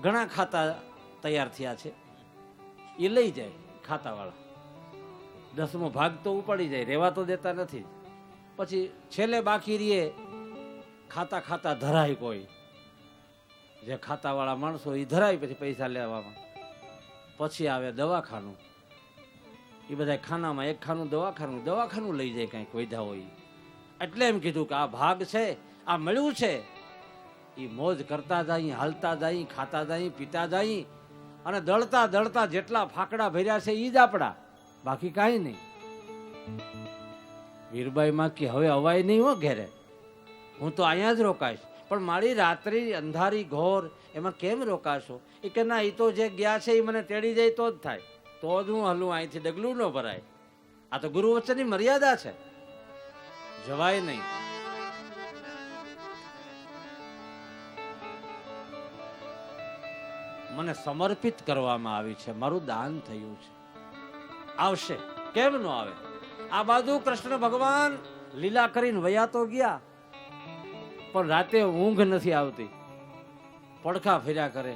ઘણા ખાતા તૈયાર થયા છે, એ લઈ જાય ખાતાવાળા. 10મો ભાગ તો ઉપાડી જાય, રહેવા તો દેતા નથી. પછી છેલ્લે બાકી રહીએ ખાતા ખાતા ધરાય કોઈ, જે ખાતાવાળા માણસો એ ધરાય પછી પૈસા લેવામાં. પછી આવે દવાખાનું, એ બધા ખાનામાં એક ખાનું દવાખાનું લઈ જાય કંઈક વૈધા હોય. એટલે એમ કીધું કે આ ભાગ છે, આ મળ્યું છે, એ મોજ કરતા જાય, હાલતા જાય, ખાતા જાય, પીતા જાય, અને દળતા દળતા જેટલા ફાકડા ભર્યા છે એ જ આપણા, બાકી કાંઈ નહીં. વીરબાઈ માં કે હવે અવાય નહીં હો ઘેરે, હું તો અહીંયા જ રોકાઈશ. પણ મારી રાત્રિ અંધારી ઘોર એમાં કેમ રોકાશો? એ કે ના, એ તો જે ગયા છે એ મને તેડી જાય તો જ થાય, તો જ હું હલું, અહીંથી ડગલું ન ભરાય. આ તો ગુરુ વચનની મર્યાદા છે, જવાય નહીં. મને સમર્પિત કરવામાં આવી છે, મારું દાન થયું છે. આવશે, કેમ ન આવે? આ બાજુ કૃષ્ણ ભગવાન લીલા કરીને વયા તો ગયા, પણ રાતે ઊંઘ નથી આવતી, પડખા ફેર્યા કરે.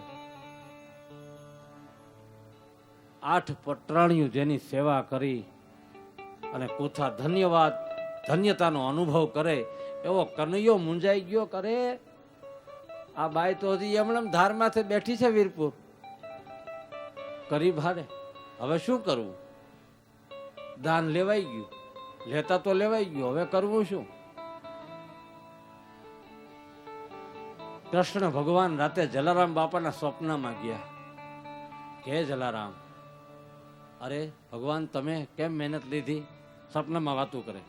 8 પટરાણીઓ જેની સેવા કરી અને કોથા ધન્યવાદ ધન્યતાનો અનુભવ કરે એવો કનૈયો મુંજાઈ ગયો કરે. આ બાઈ તો હજી એમણે ધાર માથે બેઠી છે વીરપુર કરી ભારે. હવે શું કરવું? દાન લેવાઈ ગયું, લેતા તો લેવાઈ ગયું, હવે કરવું શું? કૃષ્ણ ભગવાન રાતે જલારામ બાપાના સ્વપ્નમાં ગયા કે જલારામ, અરે ભગવાન તમે કેમ મહેનત લીધી? સપનામાં વાતું કરે.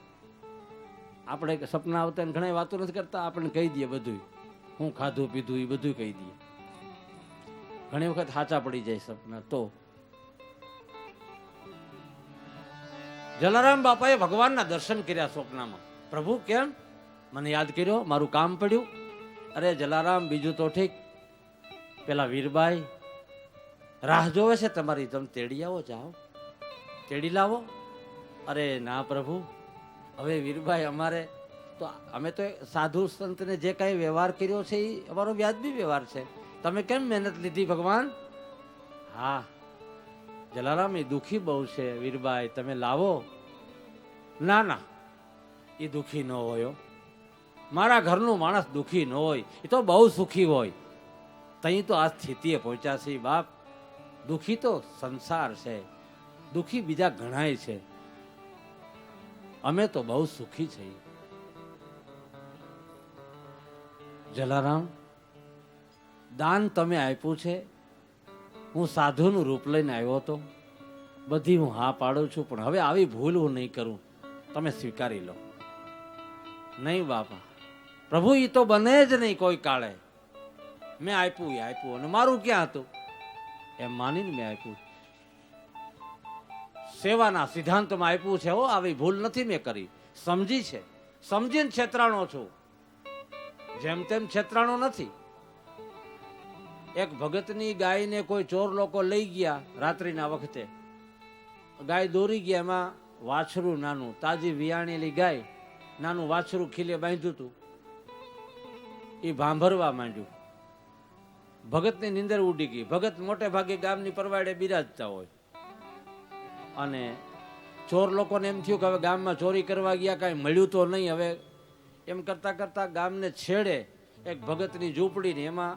આપણે સપના આવતા ઘણા વાતો નથી કરતા, આપણને કહી દઈએ બધું, હું ખાધું પીધું એ બધું કહી દઈએ. ઘણી વખત સાચા પડી જાય સપના. તો જલારામ બાપાએ ભગવાનના દર્શન કર્યા સ્વપ્નમાં. પ્રભુ કેમ મને યાદ કર્યો? મારું કામ પડ્યું? અરે જલારામ, બીજું તો ઠીક, પેલા વીરબાઈ રાહ જોવે છે તમારી, તમે તેડી આવો, જાઓ તેડી લાવો. અરે ના પ્રભુ, હવે વીરબાઈ અમારે તો, અમે તો સાધુ સંતને જે કાંઈ વ્યવહાર કર્યો છે એ અમારો વ્યાજબી વ્યવહાર છે, તમે કેમ મહેનત લીધી ભગવાન? હા જલારામ, એ દુઃખી બહુ છે વીરબાઈ, તમે લાવો. ના ના, એ દુઃખી ન હોય, મારા ઘરનું માણસ દુઃખી ન હોય, એ તો બહુ સુખી હોય. તઈ તો આ સ્થિતિએ પહોંચ્યા છે બાપ. દુઃખી તો સંસાર છે, દુઃખી બીજા ઘણાય છે, અમે તો બહુ સુખી છીએ. જલારામ, દાન તમે આપ્યું છે, હું સાધુનું રૂપ લઈને આવ્યો હતો, બધી હું હા પાડું છું, પણ હવે આવી ભૂલ હું નહીં કરું, તમે સ્વીકારી લો. નહીં બાપા, પ્રભુ એ તો બને જ નહીં કોઈ કાળે. મેં આપ્યું એ આપ્યું, અને મારું ક્યાં હતું એમ માનીને મેં આપ્યું. સેવાના સિદ્ધાંતમાં આપ્યું છે. આવી ભૂલ નથી મેં કરી, સમજી છે, સમજીને છેતરાણો છું, જેમ તેમ છેતરાણો નથી. એક ભગતની ગાયને કોઈ ચોર લોકો લઈ ગયા રાત્રિના વખતે, ગાય દોરી ગયા, એમાં વાછરું નાનું, તાજી વિયાણેલી ગાય, નાનું વાછરું ખીલે બાંધ્યું હતું, એ ભાંભરવા માંડ્યું. ભગતની નીંદર ઉડી ગઈ. ભગત મોટે ભાગે ગામની પરવાડે બિરાજતા હોય, અને ચોર લોકોને એમ થયું કે હવે ગામમાં ચોરી કરવા ગયા, કાંઈ મળ્યું તો નહીં. હવે એમ કરતા કરતા ગામને છેડે એક ભગતની ઝૂંપડીને, એમાં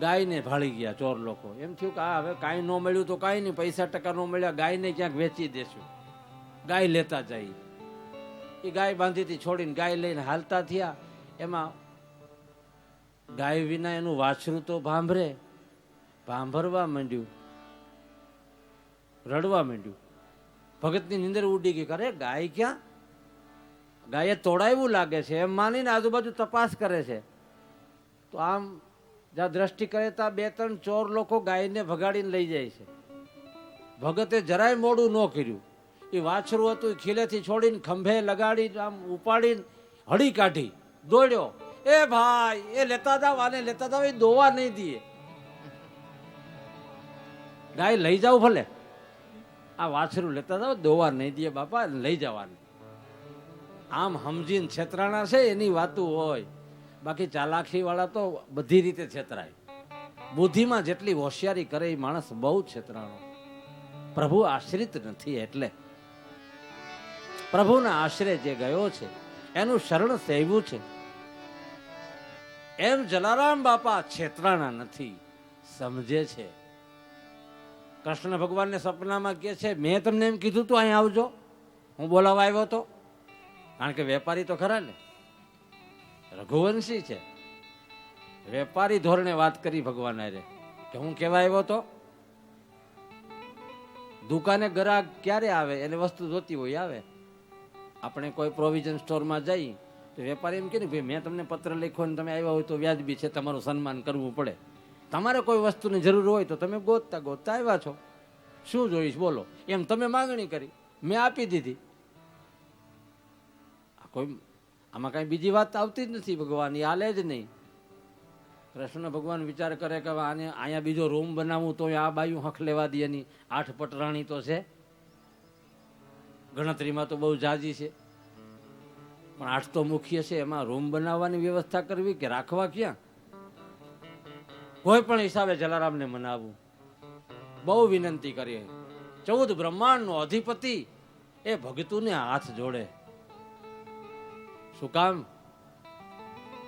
ગાયને ભાળી ગયા ચોર લોકો. એમ થયું કે આ હવે કાંઈ ન મળ્યું તો કાંઈ નહીં, પૈસા ટકા ન મળ્યા, ગાયને ક્યાંક વેચી દેશું, ગાય લેતા જાય. એ ગાય બાંધીથી છોડીને ગાય લઈને હાલતા થયા. એમાં ગાય વિના એનું વાછરું તો ભાંભરવા માંડ્યું, રડવા માંડ્યું. ભગતની નીંદર ઉડી ગઈ. અરે ગાય ક્યાં? ગાયે તોડાવ્યું લાગે છે એમ માનીને આજુબાજુ તપાસ કરે છે, તો આમ જ્યાં દ્રષ્ટિ કરે ત્યાં 2-3 ચોર લોકો ગાયને ભગાડીને લઈ જાય છે. ભગતે જરાય મોડું ન કર્યું, એ વાછરું હતું એ ખીલેથી છોડીને ખંભે લગાડીને આમ ઉપાડીને હળી કાઢી દોડ્યો. એ ભાઈ, એ લેતા જાવ, આને લેતા જાવ, એ દોવા નહીં દે. ગાય લઈ જાવ ભલે, આ વાછરું લેતા જાવ, દોવા નહીં દે બાપા, લઈ જવાનું. આમ સમજીને છેતરાણા છે એની વાતું હોય. બાકી ચાલાકી વાળા તો બધી રીતે છેતરાય. બુદ્ધિમાં જેટલી હોશિયારી કરે એ માણસ બહુ છેતરાણો. પ્રભુ આશ્રિત નથી, એટલે પ્રભુના આશ્રય જે ગયો છે એનું શરણ સેવ્યું છે. એમ જલારામ બાપા છેતરાણા નથી, સમજે છે. કૃષ્ણ ભગવાનને સપનામાં કહે છે, મેં તમને એમ કીધું તું અહીં આવજો, હું બોલાવા આવ્યો હતો. કારણ કે વેપારી તો ખરા ને, રઘુવંશી છે. વેપારી ધોરણે વાત કરી ભગવાન હારે કે હું કેવા આવ્યો તો. દુકાને ગ્રાહક ક્યારે આવે, એને વસ્તુ જોતી હોય આવે. આપણે કોઈ પ્રોવિઝન સ્ટોરમાં જઈ તો વેપારી એમ કે ને, ભાઈ મેં તમને પત્ર લખ્યો ને તમે આવ્યા હોય તો વ્યાજબી છે, તમારું સન્માન કરવું પડે. તમારે કોઈ વસ્તુની જરૂર હોય તો તમે ગોતતા ગોતતા આવ્યા છો, શું જોઈશ બોલો, એમ તમે માંગણી કરી, મેં આપી દીધી. કોઈ આમાં કાંઈ બીજી વાત આવતી જ નથી. ભગવાન એ હાલે જ નહીં. કૃષ્ણ ભગવાન વિચાર કરે કે આને અહીંયા બીજો રૂમ બનાવું તો આ બાયું હક લેવા દે ની. 8 પટરાણી તો છે, ગણતરીમાં તો બહુ જાજી છે, પણ 8 તો મુખ્ય છે. એમાં રૂમ બનાવવાની વ્યવસ્થા કરવી કે રાખવા ક્યાં. કોઈ પણ હિસાબે જલારામને મનાવવું. બહુ વિનંતી કરીએ. 14 બ્રહ્માંડનો અધિપતિ એ ભગતુને હાથ જોડે. શું કામ?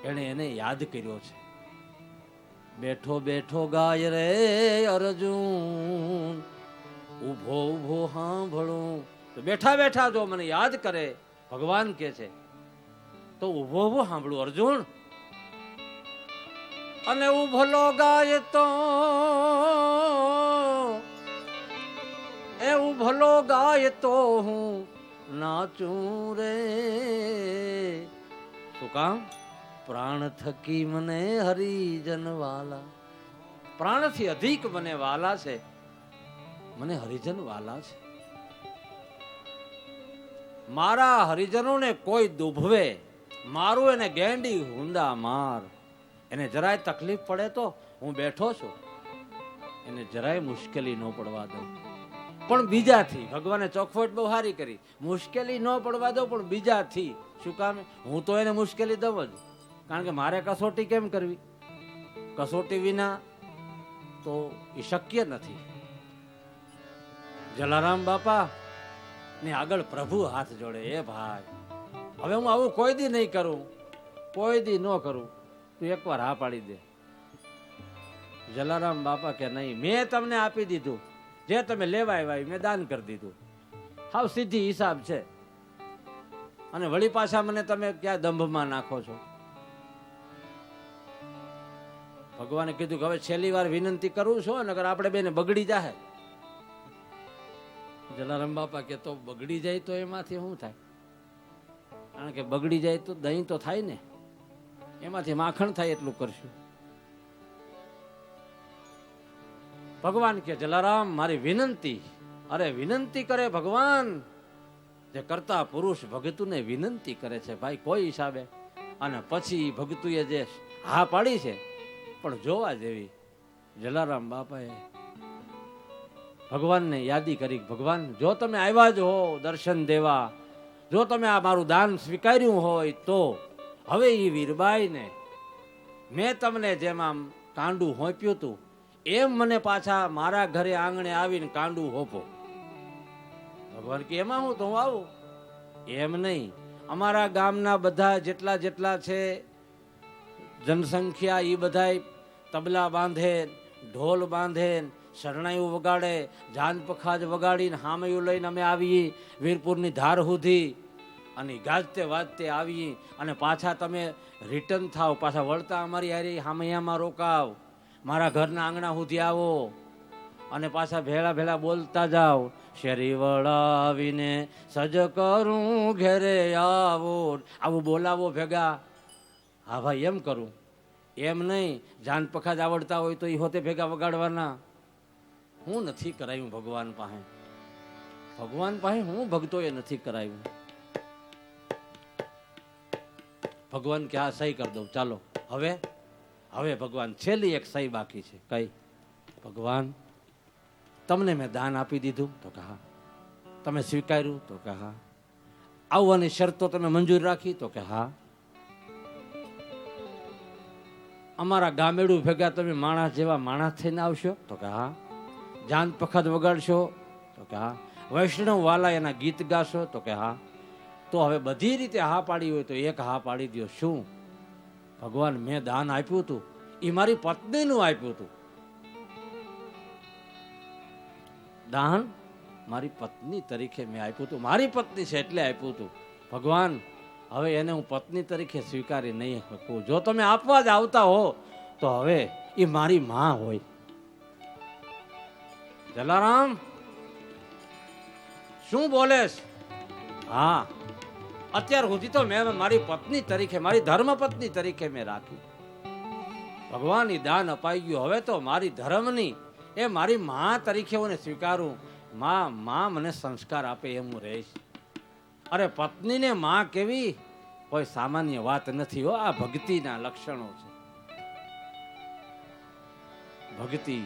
એને યાદ કર્યો છે. બેઠો બેઠો ગાય રે અર્જુન, ઉભો ઉભો સાંભળું. તો બેઠા બેઠા જો મને યાદ કરે, ભગવાન કે છે, તો ઉભો ઉભો સાંભળું અર્જુન. અને ઉભલો ગાય તો એ ઉભલો ગાય તો હું નાચું રે. શું કામ? પ્રાણ થકી મને હરિજન વાલા. પ્રાણથી અધિક મને વાલા છે, મને હરિજન વાલા છે. મારા હરિજનોને કોઈ દુભવે, મારું એને ગેંડી હુંદા માર. એને જરાય તકલીફ પડે તો હું બેઠો છું, એને જરાય મુશ્કેલી ન પડવા દઉં. પણ બીજાથી. ભગવાને ચોખવટ બહુ સારી કરી, મુશ્કેલી ન પડવા દો પણ બીજાથી. શું કામ? હું તો એને મુશ્કેલી દઉં જ, કારણ કે મારે કસોટી કેમ કરવી? કસોટી વિના તો એ શક્ય નથી. જલારામ બાપા ને આગળ પ્રભુ હાથ જોડે. એ ભાઈ, હવે હું આવું કોઈ દી નહીં કરું, કોઈ દી ન કરું, તું એકવાર હા પાડી દે. જલારામ બાપા કે નહીં, મેં તમને આપી દીધું, જે તમે લેવા આવ્યા મેં દાન કરી દીધું. હાવ સીધી હિસાબ છે. અને વળી પાછા મને તમે ક્યાં દંભમાં નાખો છો? ભગવાને કીધું કે હવે છેલ્લી વાર વિનંતી કરું છું, નકર આપણે બેને બગડી જાય. જલારામ બાપા કે તો બગડી જાય તો એમાંથી શું થાય? કારણ કે બગડી જાય તો દહીં તો થાય ને, એમાંથી માખણ થાય એટલું કરશું. ભગવાન કે જલારામ મારી વિનંતી. અરે વિનંતી કરે ભગવાન, જે કરતા પુરુષ ભગતુને વિનંતી કરે છે ભાઈ કોઈ હિસાબે. અને પછી ભગતુએ જે હા પાડી છે પણ જોવા જેવી. જલારામ બાપાએ ભગવાનને યાદી કરી, ભગવાન જો તમે આવ્યા જ હો દર્શન દેવા, જો તમે આ મારું દાન સ્વીકાર્યું હોય તો હવે એ વીરબાઈને મેં તમને જેમ આમ કાંડું હોંપ્યું હતું એમ મને પાછા મારા ઘરે આંગણે આવીને કાંડું હોપો. ભગવાન કે એમાં હું તો હું આવું. એમ નહીં, અમારા ગામના બધા જેટલા છે જનસંખ્યા, એ બધા તબલા બાંધે, ઢોલ બાંધે, શરણાઈઓ વગાડે, જાન પખાજ વગાડીને હામયું લઈને અમે આવીએ વીરપુરની ધાર સુધી, અને ગાજતે વાજતે આવીએ. અને પાછા તમે રિટર્ન થાવ, પાછા વળતા અમારી હારી હામૈયામાં રોકાવ, મારા ઘરના આંગણા સુધી આવો, અને પાછા ભેળા ભેળા બોલતા જાઓ, શેરી વળાવીને સજ કરું ઘેરે આવો. આવું બોલાવો ભેગા. હા ભાઈ એમ કરું. એમ નહીં, જાન પખાજ આવડતા હોય તો એ હોતે ભેગા વગાડવાના. હું નથી કરાયું ભગવાન પાસે. ભગવાન પાસે હું ભક્તોએ નથી કરાયું. ભગવાન કે આ સહી કરી દઉં, ચાલો. હવે ભગવાન છેલ્લી એક સહી બાકી છે. કઈ? ભગવાન તમને મેં દાન આપી દીધું? તો કે હા. તમે સ્વીકાર્યું? તો કે હા. આવવાની શરતો તમે મંજૂર રાખી? તો કે હા. અમારા ગામેડું ભેગા તમે માણસ જેવા માણસ થઈને આવશો? તો કે હા. જાન પખત વગાડશો? તો કે હા. વૈષ્ણવ વાલા એના ગીત ગાશો? તો કે હા. તો હવે બધી રીતે હા પાડી હોય તો એક હા પાડી દો. શું? ભગવાન, મેં દાન આપ્યું હતું એ મારી પત્નીનું આપ્યું હતું. દાન મારી પત્ની તરીકે મેં આપ્યું હતું. મારી પત્ની છે એટલે આપ્યું હતું. ભગવાન, હવે એને હું પત્ની તરીકે સ્વીકારી નહીં શકું. જો તમે આપવા જ આવતા હો તો હવે એ મારી માં હોય. જલારામ શું બોલેશ? હા, અત્યાર સુધી તો મેં મારી પત્ની તરીકે, મારી ધર્મ પત્ની તરીકે મેં રાખી. ભગવાન એ દાન અપાઈ ગયું. હવે તો મારી ધર્મની એ મારી માં તરીકે હું સ્વીકારું. માં મને સંસ્કાર આપે એમ હું રહીશ. અરે પત્નીને માં કેવી કોઈ સામાન્ય વાત નથી હો. આ ભક્તિના લક્ષણો છે. ભક્તિ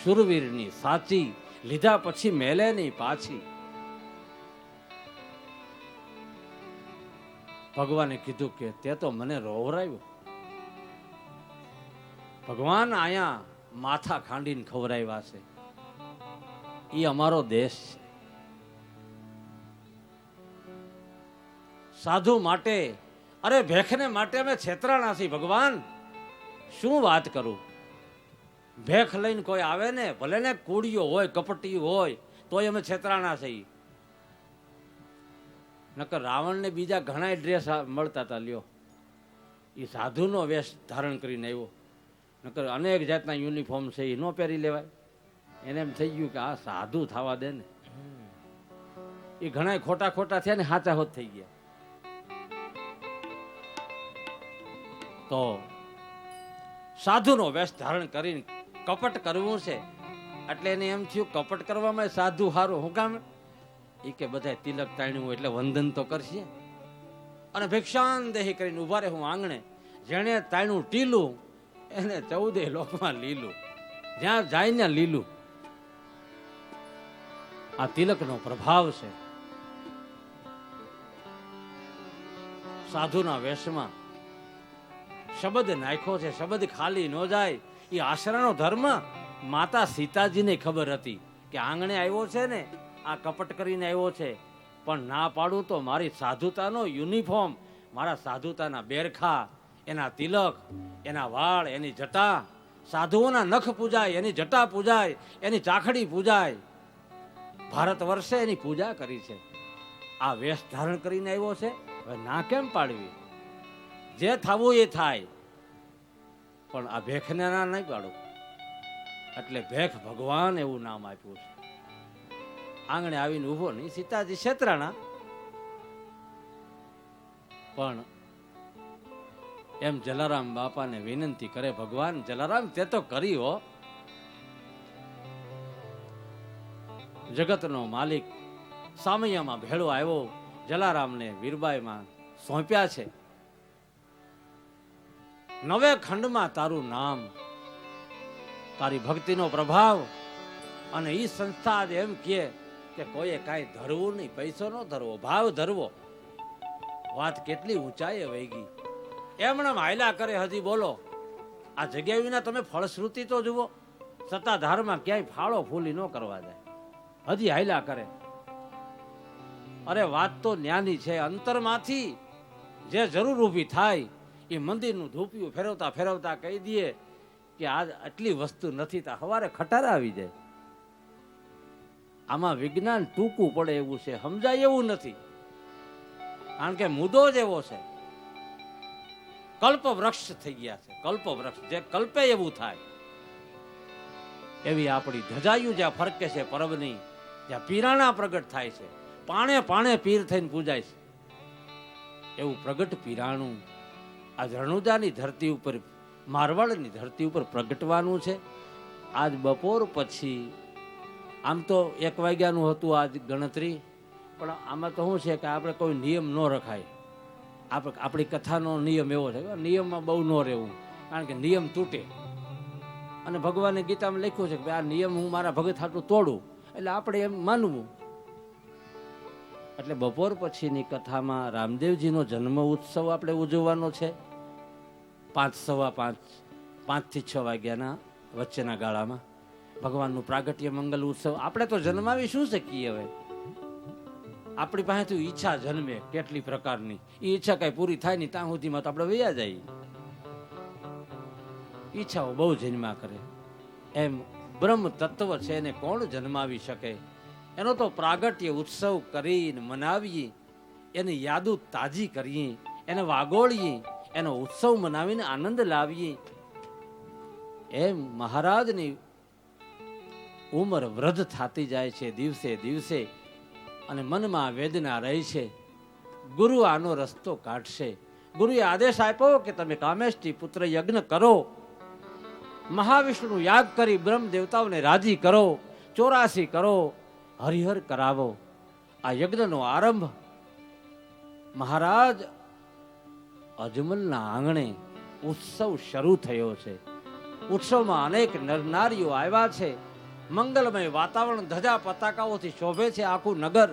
શુરવીરની સાચી, લીધા પછી મેલે નહીં પાછી. ભગવાને કીધું કે તે તો મને રોવરાવ્યો. ભગવાન આયા માથા ખાંડીને ખવરાવ્યા છે. એ અમારો દેશ છે. સાધુ માટે, અરે ભેખને માટે અમે છેતરાણા છીએ. ભગવાન શું વાત કરું? ભેખ લઈને કોઈ આવે ને, ભલે ને કુડિયો હોય, કપટી હોય, તોય અમે છેતરાણા છીએ. નકર રાવણને બીજા ઘણા ડ્રેસ મળતા હતા. લ્યો, એ સાધુનો વેશ ધારણ કરીને આવ્યો. નકર અનેક જાતના યુનિફોર્મ છે એ ન પહેરી લેવાય. એને એમ થઈ ગયું કે આ સાધુ થવા દે ને. એ ઘણા ખોટા ખોટા થયા ને હાચા હોત થઈ ગયા. તો સાધુનો વેશ ધારણ કરીને કપટ કરવું છે એટલે એને એમ થયું કપટ કરવામાં સાધુ હારું. હું કામ? એ કે બધા તિલક તાણ્યું એટલે વંદન તો કરશે. અને ભિક્ષાન દેહી કરીને ઉભા રહે હું આંગણે. જેણે તાણ્યું ટીલું એને 14 લોકમાં લીલું. જ્યાં જાય ને લીલું. આ તિલકનો પ્રભાવ છે. સાધુના વેશમાં શબ્દ નાખ્યો છે. શબ્દ ખાલી ન જાય. એ આશરાનો ધર્મ માતા સીતાજીને ખબર હતી કે આંગણે આવ્યો છે ને, આ કપટ કરીને આવ્યો છે. પણ ના પાડું તો મારી સાધુતાનો યુનિફોર્મ, મારા સાધુતાના બેરખા, એના તિલક, એના વાળ, એની જટા. સાધુઓના નખ પૂજાય, એની જટા પૂજાય, એની ચાખડી પૂજાય. ભારત વર્ષે એની પૂજા કરી છે. આ વેશ ધારણ કરીને આવ્યો છે. હવે ના કેમ પાડવી? જે થવું એ થાય, પણ આ ભેખને ના નહીં પાડું. એટલે ભેખ ભગવાન એવું નામ આપ્યું છે. આંગણે આવીને ઉભો નહીં. સીતાજી છેતરાણા, પણ એમ જલારામ બાપાને વિનંતી કરે, ભગવાન જલારામ તે તો કરી હો. જગતનો માલિક સામૈયામાં ભેળો આવ્યો, જલારામને વીરબાઈમાં સોંપ્યા છે. નવે ખંડમાં તારું નામ, તારી ભક્તિનો પ્રભાવ. અને ઈ સંસ્થા એમ કે કોઈએ કાંઈ ધરવું નહીં, પૈસો ન ધરવો, ભાવ ધરવો. વાત કેટલી ઊંચાઈએ વહી ગઈ. એમણે હાયલા કરે. હજી બોલો, આ જગ્યા વિના તમે ફળશ્રુતિ તો જુઓ. સત્તાધારમાં ક્યાંય ફાળો ફૂલી ન કરવા જાય, હજી હાયલા કરે. અરે વાત તો ન્યાની છે. અંતરમાંથી જે જરૂર ઊભી થાય એ મંદિરનું ધૂપિયું ફેરવતા ફેરવતા કહી દઈએ કે આ આટલી વસ્તુ નથી, તો સવારે ખટારા આવી જાય. આમાં વિજ્ઞાન ટૂંકું પડે એવું છે, સમજાય એવું નથી. કારણ કે મુદ્દો જ એવો છે. કલ્પ વૃક્ષ થઈ ગયા છે. કલ્પ વૃક્ષ જે કલ્પે એવું થાય. એવી આપણી ધજાયું જ્યાં ફરકે છે પરબની, જ્યાં પીરાણા પ્રગટ થાય છે, પાણે પાણે પીર થઈને પૂજાય છે, એવું પ્રગટ પીરાણું આજ રણુજાની ધરતી ઉપર, મારવાડની ધરતી ઉપર પ્રગટવાનું છે. આજ બપોર પછી, આમ તો 1 વાગ્યાનું હતું આજ ગણતરી, પણ આમાં તો શું છે કે આપણે કોઈ નિયમ ન રખાય. આપણી કથાનો નિયમ એવો છે, નિયમમાં બહુ ન રહેવું, કારણ કે નિયમ તૂટે. અને ભગવાને ગીતામાં લખ્યું છે કે આ નિયમ હું મારા ભગત હાટું તોડું, એટલે આપણે એમ માનવું. એટલે બપોર પછીની કથામાં રામદેવજીનો જન્મ ઉત્સવ આપણે ઉજવવાનો છે. 5, 5:15 5 થી 6 વાગ્યાના વચ્ચેના ગાળામાં ભગવાનનું પ્રાગટ્ય મંગલ ઉત્સવ. આપણે તો જન્માવી શું શકીએ? હવે આપણી પાસે તો ઈચ્છા જન્મે કેટલી પ્રકારની, એ ઈચ્છા કઈ પૂરી થાય નહીં ત્યાં સુધીમાં તો આપણે વયા જઈએ. ઈચ્છાઓ બહુ જન્મા કરે. એમ બ્રહ્મ તત્વ છે એને કોણ જન્માવી શકે? એનો તો પ્રાગટ્ય ઉત્સવ કરીને મનાવીએ, એની યાદો તાજી કરીએ, એને વાગોળીએ, એનો ઉત્સવ મનાવીને આનંદ લાવીએ. એમ મહારાજની ઉંમર વૃદ્ધ થતી જાય છે દિવસે દિવસે, અને મનમાં વેદના રહી છે. ગુરુ આનો રસ્તો કાઢશે. ગુરુએ આદેશ આપ્યો કે તમે કામેષ્ટી પુત્ર યજ્ઞ કરો, મહાવિષ્ણુ યાગ કરી બ્રહ્મ દેવતાઓને રાજી કરો, 84 કરો, હરિહર કરાવો. આ યજ્ઞનો આરંભ મહારાજ અજમલના આંગણે ઉત્સવ શરૂ થયો છે. ઉત્સવમાં અનેક નરનારીઓ આવ્યા છે. મંગલમય વાતાવરણ ધજા પતાકાઓથી શોભે છે. આખું નગર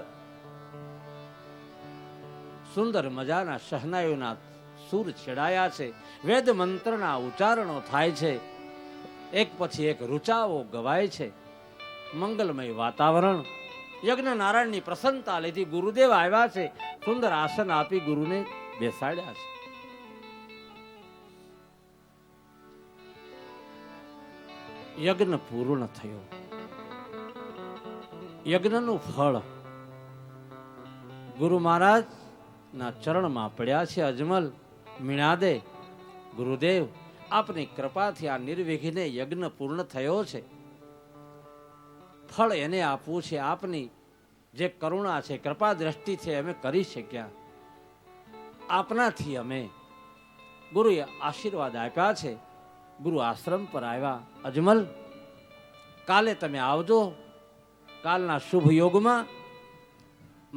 સુંદર મજાના શહનાઈઓના સૂર છેડાયા છે. વેદ મંત્રના ઉચ્ચારણો થાય છે. એક પછી એક ઋચાઓ ગવાય છે. મંગલમય વાતાવરણ. યજ્ઞ નારાયણની પ્રસન્નતા લીધી. ગુરુદેવ આવ્યા છે. સુંદર આસન આપી ગુરુને બેસાડ્યા છે. યજ્ઞ પૂર્ણ થયો. યજ્ઞનું ફળ ગુરુ મહારાજ ના ચરણમાં પડ્યા છે. અજમલ મીણાદે, ગુરુદેવ આપની કૃપાથી આ નિર્વિઘ્ને યજ્ઞ પૂર્ણ થયો છે. ફળ એને આપવું છે. આપની જે કરુણા છે, કૃપા દ્રષ્ટિ છે, અમે કરી શક્યા. આપનાથી અમે ગુરુએ આશીર્વાદ આપ્યા છે. ગુરુ આશ્રમ પર આવ્યા. અજમલ, કાલે તમે આવજો. કાલના શુભ યોગમાં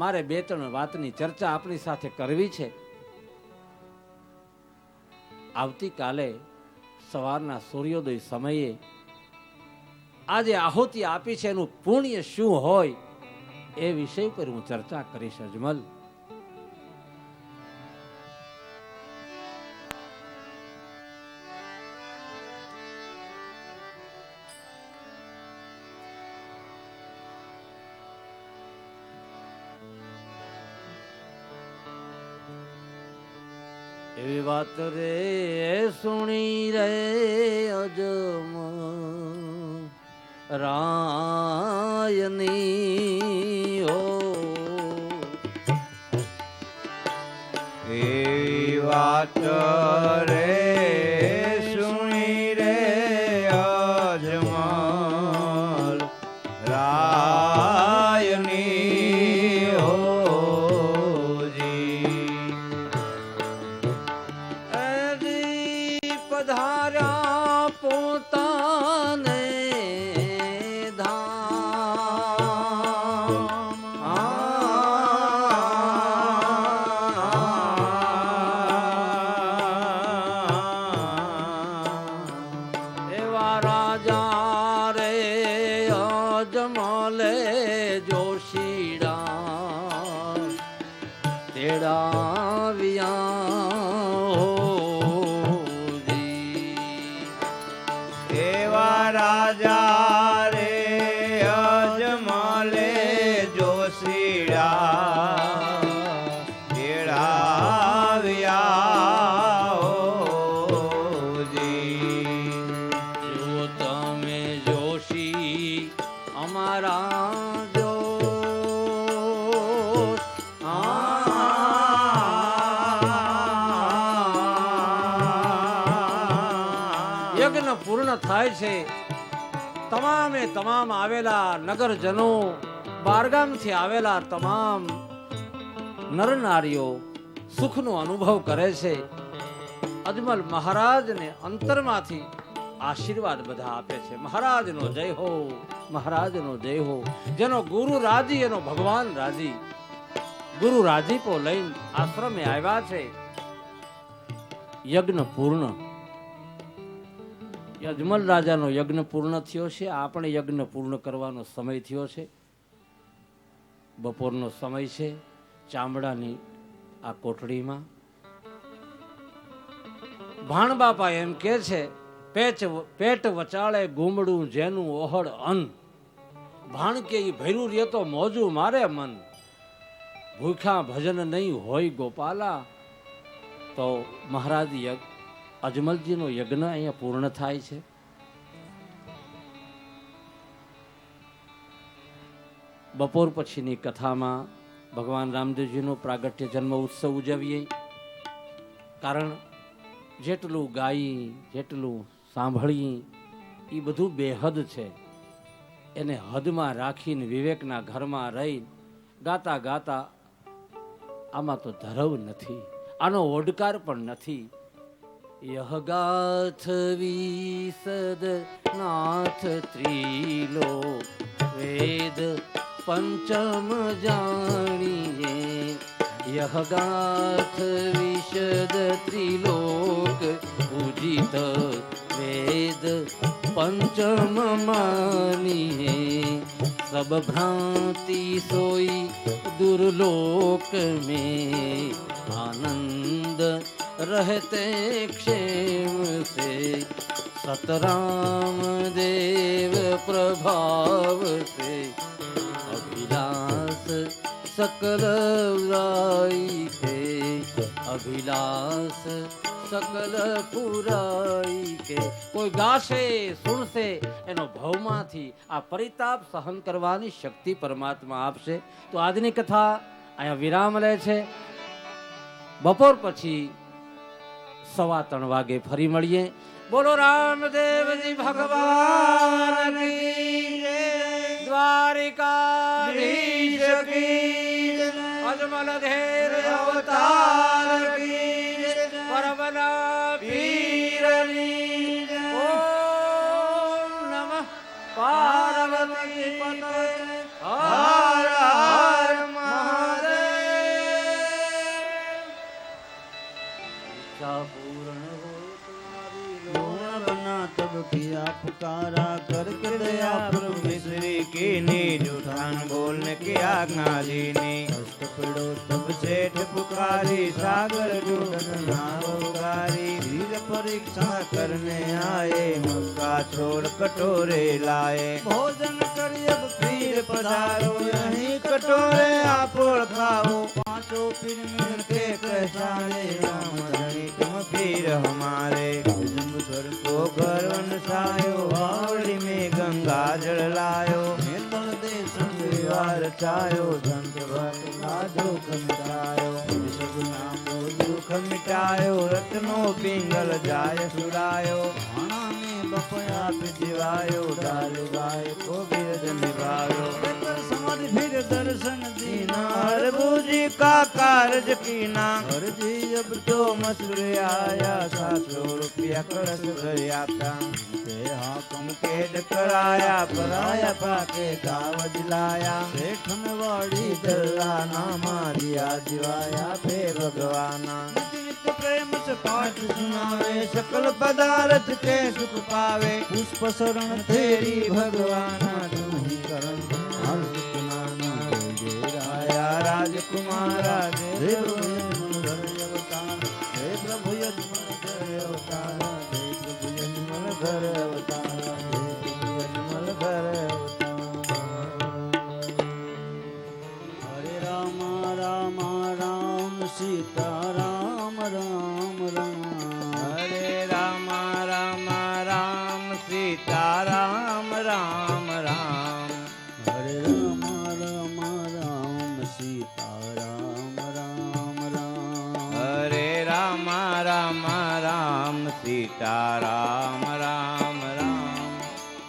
મારે 2-3 વાતની ચર્ચા આપની સાથે કરવી છે. આવતીકાલે સવારના સૂર્યોદય સમયે આજે આહુતિ આપી છે એનું પુણ્ય શું હોય એ વિષય પર હું ચર્ચા કરીશ. અજમલ, એવી વાત રે સુણી રે અજમ રાયની હો, એવી વાત રે સુણી રે અજમલ રાયની હો. પધાર્યા પોતાને ધામ, એવા રાજા રે અજમલે જોશીડા તેડાવ્યા. રાજા રે અજમલે જોશીડા તેડાવ્યા. જો તમે જોશી અમારા જો યજ્ઞ પૂર્ણ થાય છે. તમામે તમામ આવેલા નગરજનો, બારગામથી આવેલા તમામ નરનારીઓ સુખનો અનુભવ કરે છે. અજમલ મહારાજને અંતરમાંથી આશીર્વાદ બધા આપે છે. મહારાજનો જય હો, મહારાજનો જય હો. જેનો ગુરુ રાજી એનો ભગવાન રાજી. ગુરુ રાજીપો લઈને આશ્રમે આવ્યા છે. યજ્ઞ પૂર્ણ. અજમલ રાજાનો યજ્ઞ પૂર્ણ થયો છે. આપણે યજ્ઞ પૂર્ણ કરવાનો સમય થયો છે. બપોરનો સમય છે. ચામડાની આ કોટડીમાં ભાણ બાપા એમ કે છે પેટ વચાળે ગુમડું જેનું ઓહળ અન્ન, ભાણ કે ઈ ભૈરું રે તો મોજું મારે મન, ભૂખ્યા ભજન નહીં હોય ગોપાલા. તો મહારાજ અજમલજીનો યજ્ઞ અહીંયા પૂર્ણ થાય છે. બપોર પછીની કથામાં ભગવાન રામદેવજીનો પ્રાગટ્ય જન્મ ઉત્સવ ઉજવીએ. કારણ જેટલું ગાઈ જેટલું સાંભળી એ બધું બેહદ છે. એને હદમાં રાખીને વિવેકના ઘરમાં રહી ગાતા ગાતા આમાં તો ધરવ નથી, આનો ઓડકાર પણ નથી. યહ ગાથ વિસદ નાથ ત્રિલો વેદ પંચમ જાણીએ. યહ ગાથ વિશદ ત્રિલોક પૂજિત વેદ पंचम मानिए. सब भ्रांति सोई दुर्लोक में, आनंद रहते क्षेम से. सतराम देव प्रभाव से, अभिलाष सकल राई के. अभिलाष सकल પુરાઈ કે. કોઈ ગાશે સુણશે એનો ભવમાંથી આ પરિતાપ સહન કરવાની શક્તિ પરમાત્મા આપશે. તો આજની કથા અહીંયા વિરામ લે છે. બપોર પછી 3:15 વાગે ફરી મળીએ. બોલો રામદેવજી ભગવાન કી જય. દ્વારિકાધીશ કી જય. અજમલ ધેર અવતાર કી જય. પરમના પીરની જય. ઓમ નમઃ પાર્વતી પતય. હર હર મહાદેવ. ઈચ્છા પૂર્ણ હો તુમારી लोना बना तब किया पुकारा, करके दया प्रभु मिश्री कीनी. जूठान बोलने की आज्ञा दीनी. कष्ट पड़ो तब सेठ पुकारी, सागर ढूंढन नाव उगारी. धीर परीक्षा करने आए, मक्का छोड़ कटोरे लाए. भोजन करी अब फिर पधारो, यहीं कटोरे आपोड़ खाओ. पांचों फिर मिल के पहचाने, राम धनी तुम फिर हमारे. घर को घर वनसायो, आवड़ी में गंगा जल लायो. हेतल देश विवार चायो, संत भक्त का दुख मिटायो. सब नामो दुख मिटायो, रत्नो पिंगल जाय सुरायो. भाणा में बपया पिजवायो, डाल गाय को बिरद निभायो. समाधि फिर दर्शन दीना, हरबू जी का कारज कीना. हर जी अब तो मसूर आया, 700 रुपया कलश भरिया था. हाकम केड कराया, पराया पाके कावज लाया. सेठन वाड़ी दल्ला नामा, दिया जिवाया फे भगवाना. नित्य प्रेम से पाठ सुनावे, सकल पदार्थ के सुख पावे. पुष्प शरण तेरी भगवाना, तुम ही करम हर्ष नाना. जय राया राजकुमारा, जय अवतार. जय प्रभु यजमन घर अवतार. जय प्रभु यजमन घर अवतार. जय प्रभु यजमन घर अवतार. हरे राम राम राम सीता राम राम राम. हरे राम राम राम सीता राम राम राम. हरे राम राम राम सीता राम राम राम. हरे राम राम राम सीता राम राम राम.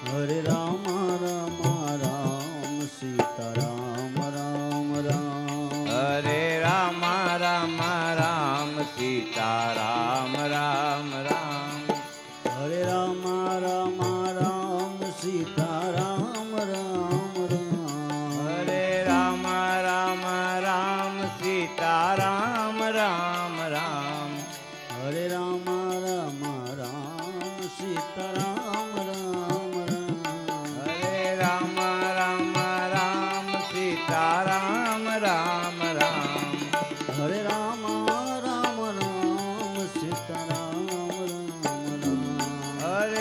हरे राम राम राम सीता राम राम राम. हरे राम राम राम सीता राम राम राम. हरे राम राम राम सीता राम राम राम. हरे राम राम राम सीता राम राम राम. हरे राम राम राम सीता राम राम राम. हरे राम राम राम सीता राम राम राम. हरे राम राम राम सीता राम राम राम. हरे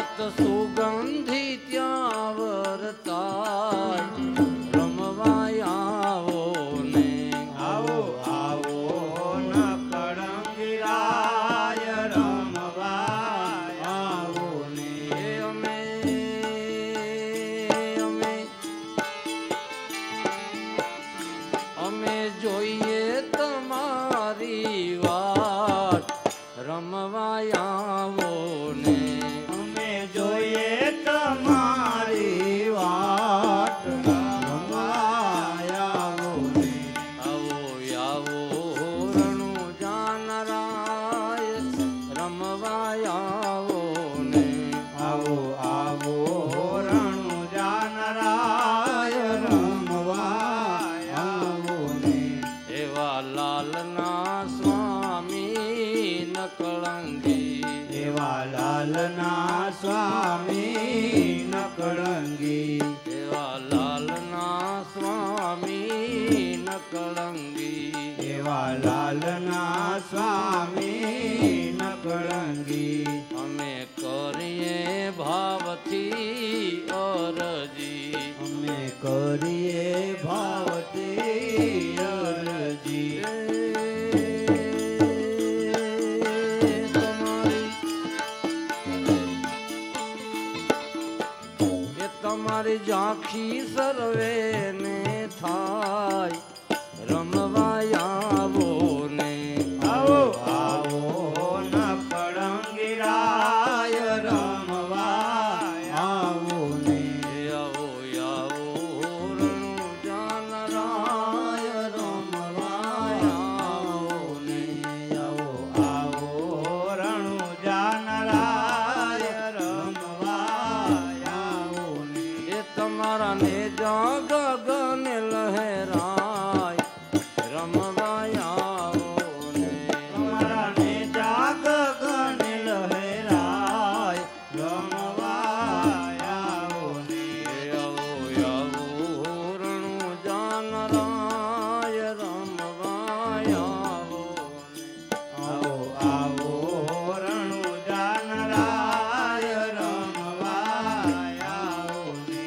હોત સુગંધી ત્યાં વરતાય રમવાય આવો ને આવો આવો ન કળંગીરાય રમવાય આવો ને અમે જોઈએ તમારી વાત રમવાય આવો ને અમે જોઈએ તમારી વાટ રમવાય આવો ને આવો આવો રણુ જાનરાય રમવાય આવો ને આવો આવો રણુ જાનરાય રમવાય આવો ને એવા લાલના સ્વામી નકળંગી એવા લાલના સ્વામી નકળંગી એવા લાલના સ્વામી નકળંગી એવા લાલના સ્વામી નકળંગી અમે કરીએ ભાવથી અરજી અમે કરીએ ભાવથી અરજી તમારી ઝાંખી સર્વે ને થાય રમવાય આવો ને આવો આવો ન કળંગીરાય રમવાય આવો ને આવો આવો રણુ જાનરાય રમવાય આવો ને આવો આવો રણુ જાનરાય રમવાય આવો ને એ તમારા ને ગગન લહેરાય રમવાય આવો ને તમારા ને જાગગન લહેરાય રમવાય આવો ને આવો આવો રણુ જાનરાય રમવાય આવો ને આવો આવો રણુ જાનરાય રમવાય આવો ને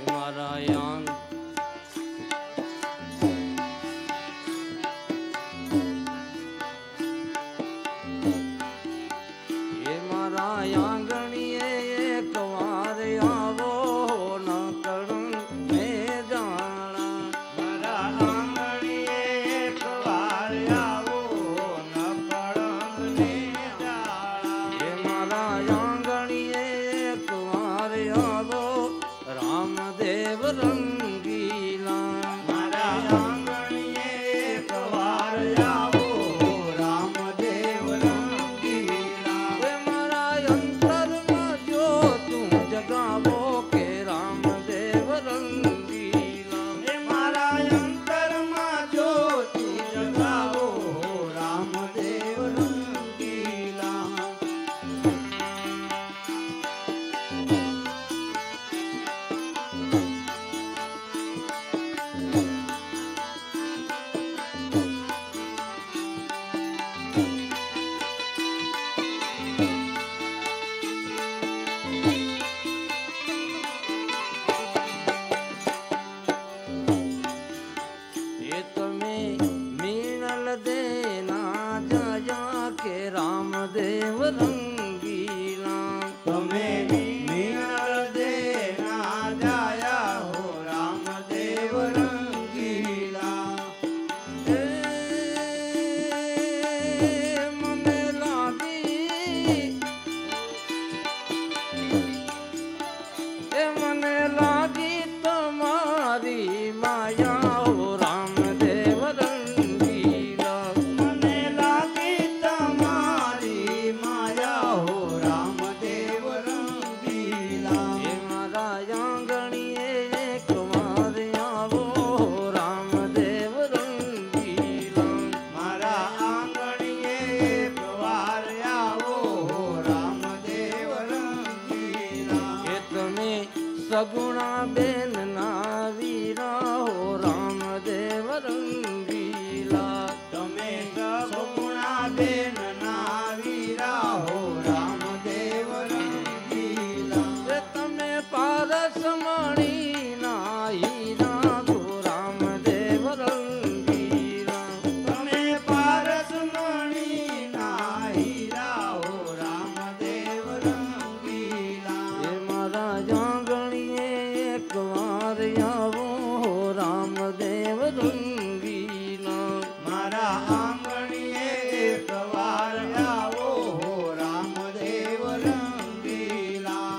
મારા યાંગ એ મારા આંગણીએ એક વાર આવો ન કરું મે જાણા મારા આંગણીએ એક વાર આવો ન કળંગને જાળા એ મારા આંગણીએ એક વાર આવો રામદેવ રંગીલા મારા આંગણીએ એક વાર આવો રામદેવ રંગીલા એ મારા અંતરમાં જો તું જગાવો કે રામદેવ રંગીલા એ મારા અંતરમાં જ્યોતિ જગાવો રામદેવ રંગીલા સગુણા બેન ના વીરા હો રામદેવ રંગીલા. તમે સગુણા બેન ના વીરા હો રામદેવ રંગીલા. રે તમે પારસ મણી ના હીરા હો રામદેવ રંગીલા. તમે પારસમણી ના હીરા હો રામદેવ રંગીલા. એ મારા જાગણીએ એક વાર આવો હો રામદેવ રંગીલા. મારા આંગણીએ એક વાર આવો હો રામદેવ રંગીલા.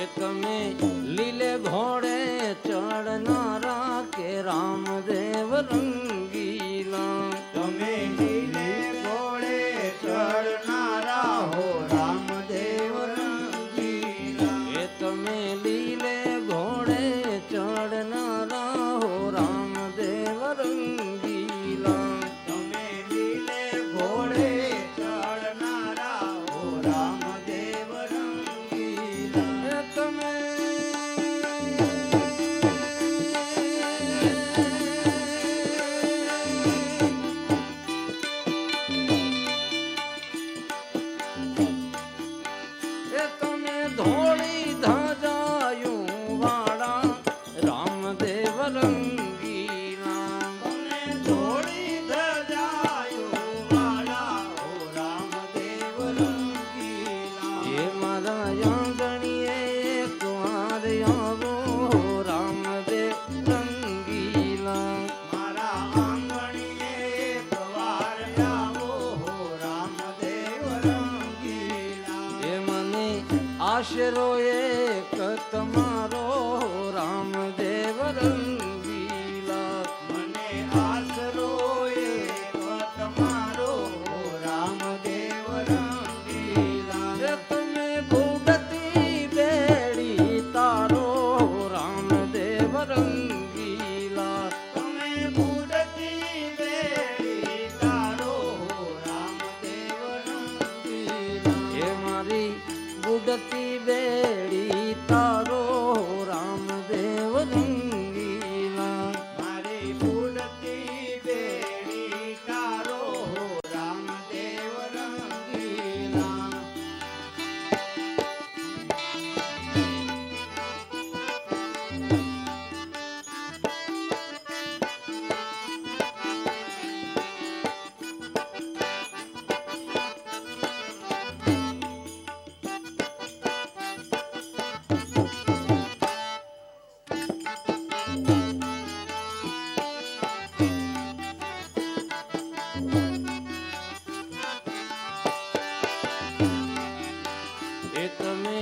એ તમે લીલે ઘોડે ચડનારા કે રામદેવ રંગીલા. તમે લીલે ઘોડે ચડનારા હો રામદેવ રંગીલા. એ તમે લીલે ઘોડે ચડનારા હો રામદેવ રંગીલા. તમે લીલે ઘોડે ચડનારા હો રામદેવ રંગીલા. એ તમે એ તમે ધોળી ધજાયું વાળા રામદેવ રંગીલા. તમે ધોળી ધજાયો વાળા હો રામદેવ રંગીલા. એ મારા આંગણીએ એક વાર આવો હો રામદેવ રંગીલા. મારા આંગણીએ એક વાર આવો હો રામદેવ રંગીલા. એ મને આશરો એક તમારો હો રામદેવ રંગીલા. મને આશરો એક તમારો હો રામદેવ રંગીલા. એ તમે બુડતી બેડી તારો હો રામદેવ રંગીલા. તમે બુડતી બેડી તારો હો રામદેવ રંગીલા. એ મારી બુડતી બેડી તારો હો રામદેવ રંગીલા. મારી બુડતી બેડી તારો હો રામદેવ રંગીલા. એ તમે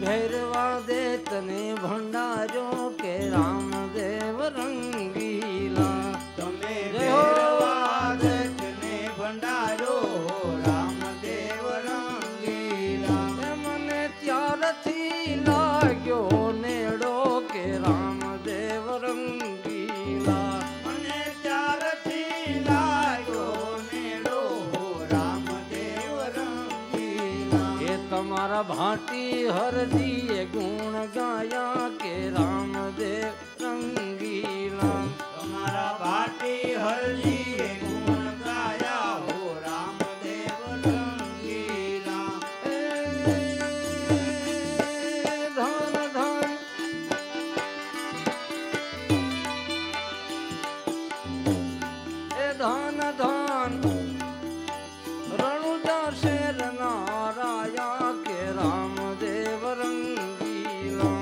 ભૈરવા દે તને ભંડારો કે રામદેવ રંગીલા. તમે જય હો. ભેરવા દત્તને ભંડારો હો રામદેવ રંગીલા. એ મને ત્યારથી લાગ્યો નેડો કે રામદેવ રંગીલા. મને ત્યારથી લાગ્યો નેડો હો રામદેવ રંગીલા. એ તમારા ભાટી હરજીએ ગુણ ગાયા કે રામદેવ રંગીલા. તમારા ભાટી હરજીએ ગુણ ગાયા હો રામદેવ રંગીલા. એ ધન ધન એ ધન ધન રણુજા શેર નારાયા કે રામદેવ રંગીલા.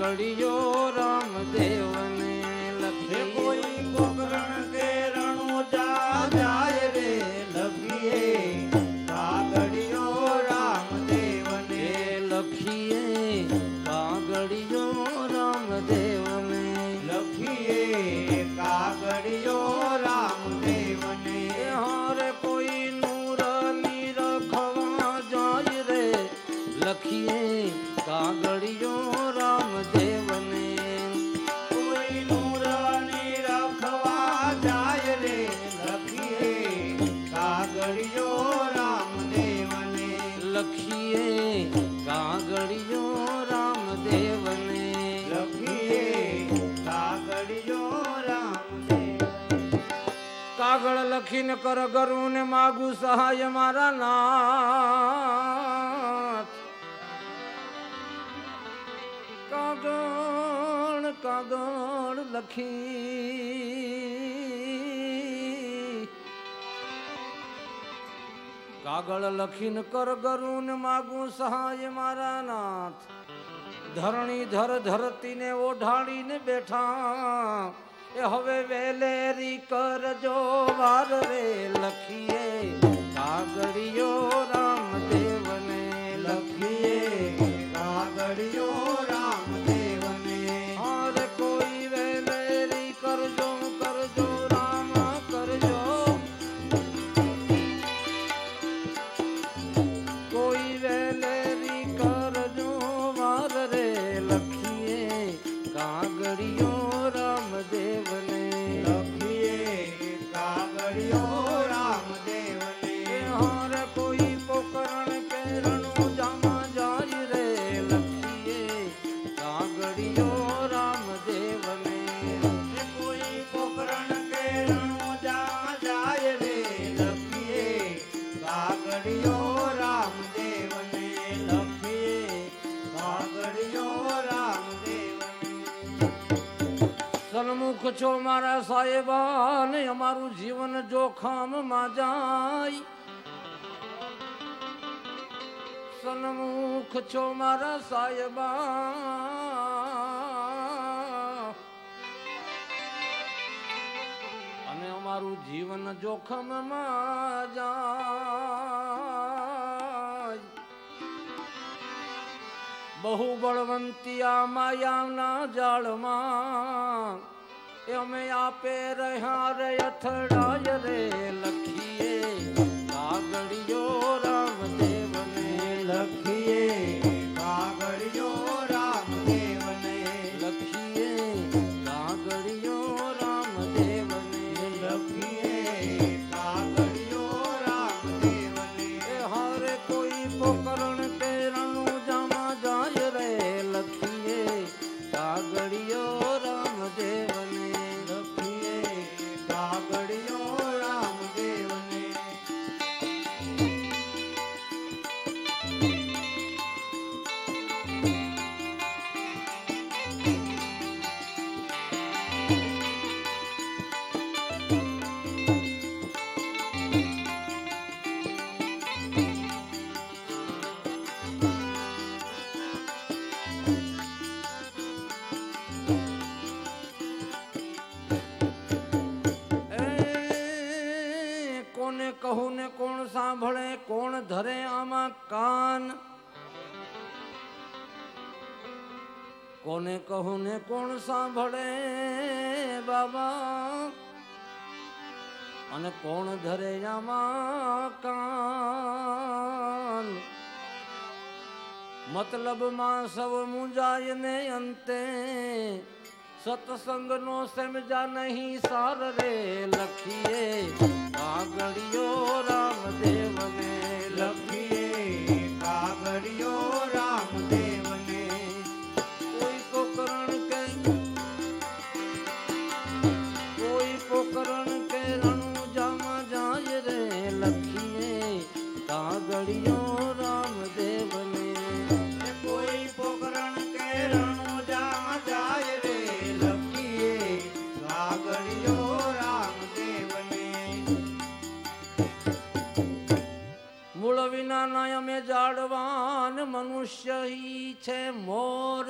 કાગળિયો રામદેવને હે લખીએ કોઈ કોકરણ કે રણુજા જાય રે લખીએ કાગળિયો રામદેવને લખીએ કાગળિયો રામદેવને લખીએ કાગળિયો રામદેવને હારે કોઈ નૂરની રખવા જાય રે લખીએ કાગળિયો રામદેવને કોઈ નૂરની રખવા જાય રે લખીએ કાગળિયો રામદેવને લખીએ કાગળિયો રામદેવને લખીએ કાગળિયો રામદેવને કાગળ લખીને કર ગરું ને માગું સહાય મારા નાથ કાગળ કાગળ લખી કાગળ લખીને કર ગરું ને માગું સહાય મારા નાથ ધરણી ધર ધરતીને ઓઢાડીને બેઠા એ હવે વેલેરી કરજો વાર રે લખીએ કાગળિયો રામદેવને લખીએ કાગળિયો રામદેવને હારે કોઈ વેલેરી કરજો કરજો રામ કરજો કોઈ વેલેરી કરજો વાર રે લખીએ કાગળિયો રામદેવને લખીએ કાગળિયો રામદેવને હારે કોઈ પોકરણ કેરણું જામા જાય રે લખીએ કાગળિયો રામદેવને હે કોઈ પોકરણ કે રણુજા જાય રે લખીએ કાગળિયો રામદેવને લખીએ કાગળિયો રામદેવને સન્મુખ છો મારા સાહેબા ને અમારું જીવન જોખમમાં જાય સન્મુખ છો મારા સાહેબા અને અમારું જીવન જોખમમાં જાય બહુ બળવંતી આ માયાના જાળમાં એ અમે આપે રહ્યા રે અથડાય રે લખીએ કાગળિયો રામદેવને લખીએ કાગળિયો રામદેવને લખીએ કાગળિયો રામદેવને લખીએ કાગળિયો રામદેવને એ હારે કોઈ પોકરણ કે રણું જામા જાય રે લખીએ કાગળિયો રામદેવને લખીએ કાગળિયો રામદેવને કોને કહું ને કોણ સાંભળે કોણ ધરે આમાં કાન કોને કહું ને કોણ સાંભળે બાબા અને કોણ ધરે આમાં કાન મતલબમાં સૌ મુંજાય ને અંતે સત્સંગનો સમજા નહીં સાર રે લખીએ કાગળિયો રામદેવને લખીએ કાગળિયો રામદેવને કોઈ પોકરણ કે કોઈ પોકરણ કે રણું જામા જાય રે લખીએ કાગળિયો રામદેવને એ કોઈ પોકરણ કે રણુજા જાય રે લખીએ કાગળિયો રામદેવને મૂળ વિના નાય અમે જાળવાન મનુષ્ય ઈ છે મોર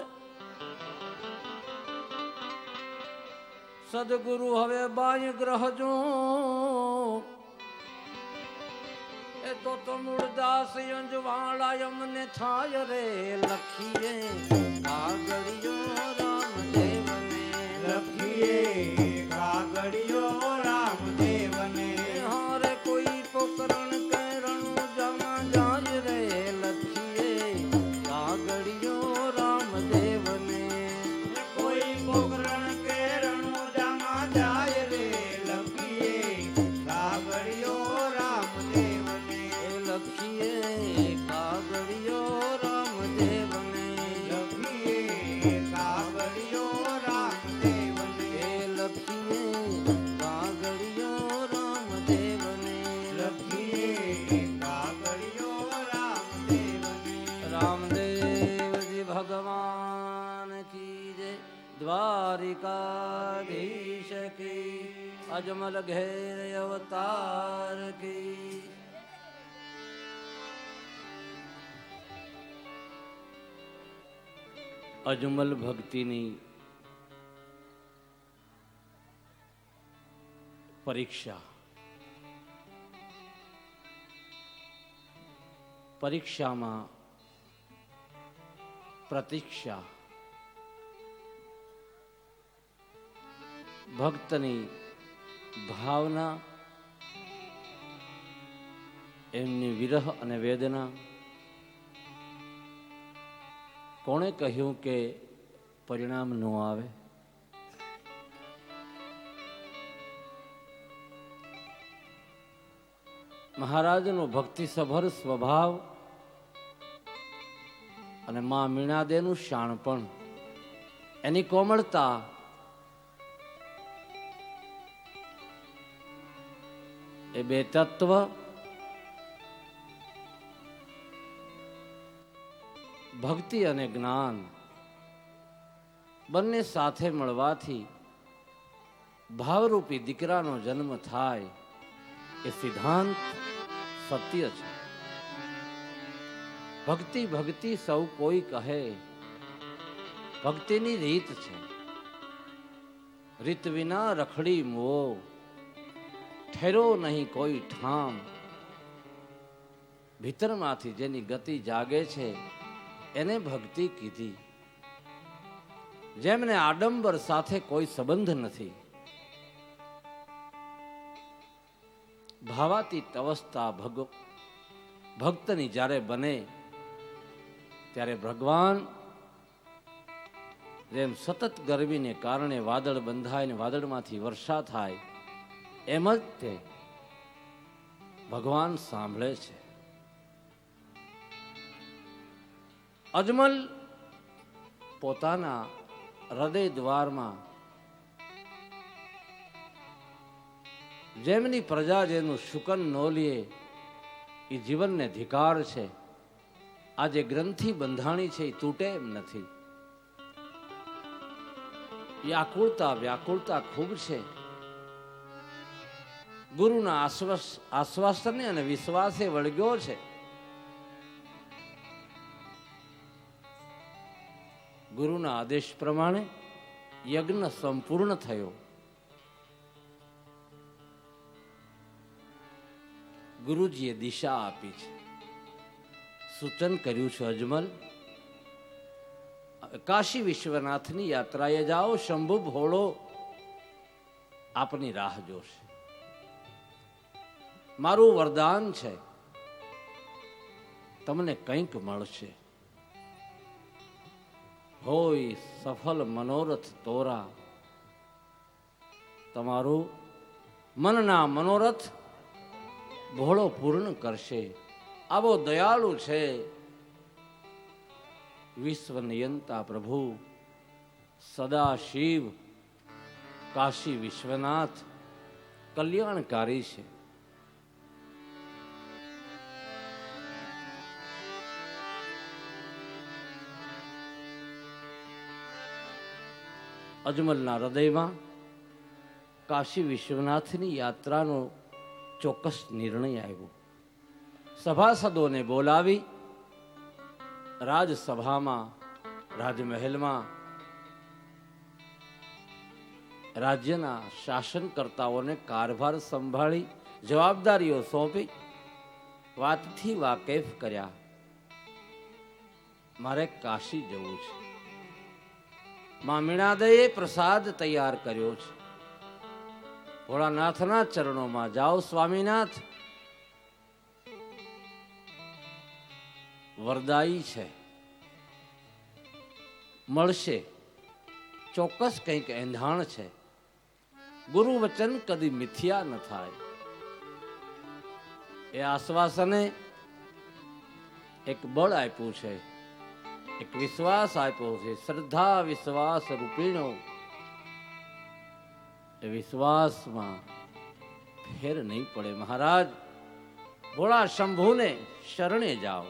સદગુરુ હવે બાય ગ્રહજો એ તો મૂળદાસ અંજવાળા અમને થાય રે લખીએ કાગળિયો રામદેવને લખીએ કાગળિયો રામદેવને હારે કોઈ પોકરણ કરણું જમા જાય રે લખીએ કાગળિયો રામદેવને કોઈ પોકરણ કેરણું જામા જાય રે લખીએ કાગળિયો રામદેવને લખીએ કાગળિયો રામદેવને લખીએ કાગળિયો રામદેવને લખીએ કાગળિયો રામદેવને લખીએ કાગળિયો રામદેવને રામદેવજી ભગવાન કી જય દ્વારિકાધીશ કી અજમલ ઘેર અવતાર કી અજમલ ભક્તિની પરીક્ષા પરીક્ષામાં પ્રતીક્ષા ભક્તની ભાવના એમની વિરહ અને વેદના કોણે કહ્યું કે પરિણામ ન આવે મહારાજનો ભક્તિસભર સ્વભાવ અને મા મીણાદેનું શાણપણ એની કોમળતા એ બે તત્વ ભક્તિ અને જ્ઞાન બંને સાથે મળવાથી ભાવરૂપી દીકરાનો જન્મ થાય એ સિદ્ધાંત સત્ય છે. ભક્તિ ભક્તિ સૌ કોઈ કહે, ભક્તિની રીત છે. રીત વિના રખડી મો, ઠેરો નહીં કોઈ ઠામ. ભીતરમાંથી જેની ગતિ જાગે છે એને ભક્તિ કીધી. જેમને આડંબર સાથે કોઈ સંબંધ નથી, ભાવાતીત અવસ્થા ભક્તની જ્યારે બને ત્યારે ભગવાન જેમ સતત ગરમીને કારણે વાદળ બંધાય ને વાદળમાંથી વર્ષા થાય એમ જ તે ભગવાન સાંભળે છે. અજમલ પોતાના હૃદય દ્વારમાં જેમની પ્રજા જેનું શુકન ન લે એ જીવનને ધિકાર છે. આ જે ગ્રંથિ બંધાણી છે એ તૂટે એમ નથી. એ આકુળતા વ્યાકુળતા ખૂબ છે. ગુરુના આશ્વાસને અને વિશ્વાસે વળગ્યો છે. ગુરુના આદેશ પ્રમાણે યજ્ઞ સંપૂર્ણ થયો. ગુરુજીએ દિશા આપી છે, સૂચન કર્યું છે. અજમલ, કાશી વિશ્વનાથની યાત્રાએ જાઓ. શંભુ ભોળો આપની રાહ જોશે. મારું વરદાન છે, તમને કંઈક મળશે. હોય સફળ મનોરથ તોરા. તમારું મનના મનોરથ ભોળો પૂર્ણ કરશે. આવો દયાળુ છે વિશ્વ નિયંતા પ્રભુ સદા શિવ કાશી વિશ્વનાથ કલ્યાણકારી છે. અજમલના હૃદયમાં કાશી વિશ્વનાથની યાત્રાનો ચોક્કસ નિર્ણય આવ્યો. સભાસદોને બોલાવી રાજસભામાં રાજમહેલમાં રાજ્યના શાસનકર્તાઓને કારભાર સંભાળી જવાબદારીઓ સોંપી વાતથી વાકેફ કર્યા. મારે કાશી જવું છે. માં મીણાદયે પ્રસાદ તૈયાર કર્યો છે. ભોળાનાથના ચરણોમાં જાઓ સ્વામીનાથ. વરદાયી છે, મળશે, ચોક્કસ કંઈક એંધાણ છે. ગુરુ વચન કદી મિથ્યા ન થાય. એ આશ્વાસને એક બળ આપ્યું છે, એક વિશ્વાસ આપ્યો છે. શ્રદ્ધા વિશ્વાસ રૂપીણો. એ વિશ્વાસમાં ફેર નહીં પડે. મહારાજ ભોળા શંભુને શરણે જાઓ.